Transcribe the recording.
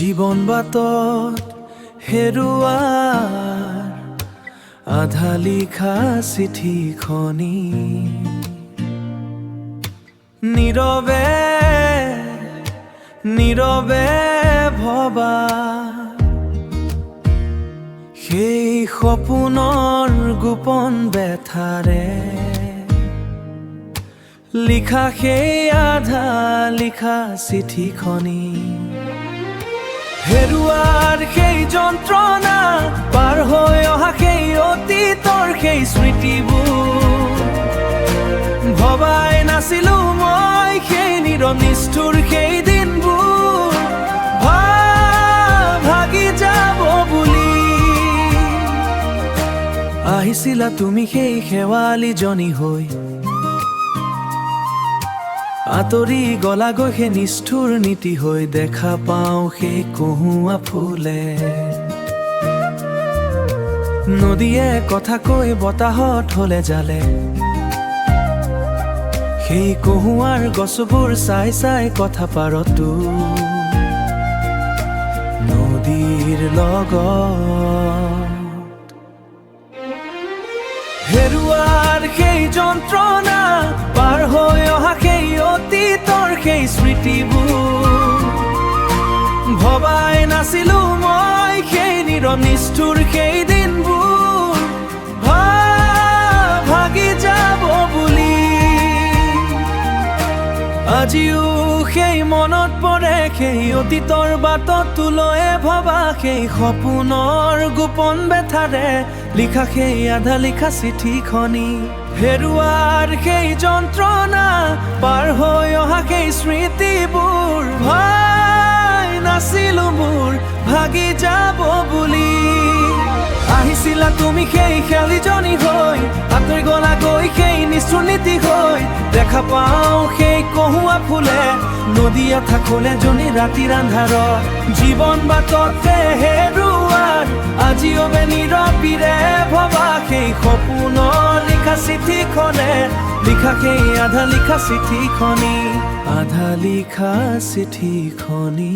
জীৱন বাটত হেৰুৱাৰ আধা লিখা চিঠিখনি নীৰৱে নীৰৱে ভবা সেই সপোনৰ গোপন বেথাৰে লিখা সেই আধা লিখা চিঠিখনি হেৰুৱাৰ সেই যন্ত্ৰণা পাৰ হৈ অহা সেই অতীতৰ সেই স্মৃতিবোৰ ভবাই নাছিলো মই সেই নীৰৱ নিষ্ঠুৰ সেই দিনবোৰ ভাগি যাব বুলি আহিছিলা তুমি সেই শেৱালীজনী হৈ আঁতৰি গলাগৈ সেই নিষ্ঠুৰ নীতি হৈ দেখা পাওঁ সেই কহুৱা ফুলে নদীয়ে কথা কৈ বতাহত হলে জালে সেই কহুৱাৰ গছবোৰ চাই চাই কথা পাৰতো নদীৰ লগত হেৰুৱাৰ সেই যন্ত্ৰণা পাৰ হৈ অহা সেই অতীতৰ সেই স্মৃতিবোৰ ভবাই নাছিলো মই সেই নীৰৱ নিষ্ঠুৰ সেই দিনবোৰ ভাগি যাব বুলি আজিও সেই মনত পৰে সেই অতীতৰ বাটত তুলয়ে ভবা সেই সপোনৰ গোপন বেথাৰে লিখা সেই আধা লিখা চিঠিখনি হেৰুৱাৰ সেই যন্ত্ৰণা পাৰ হৈ অহা সেই স্মৃতিবোৰ ভাই নাছিলো মোৰ ভাগি যাব বুলি আহিছিলা তুমি সেই শেৱালীজনী হৈ আঁতৰি গলা গৈ সেই নিষ্ঠুৰ নীতি হৈ দেখা পাওঁ সেই কহুৱা ফুলে নদী অথা খোলে জনী ৰাতিৰ আন্ধাৰত জীৱন বাটতে হেৰুৱাৰ আজিও নীৰৱীৰে ভবা সেই সপোনৰ লিখা চিঠিখনে লিখা সেই আধা লিখা চিঠিখনি আধা লিখা চিঠিখনি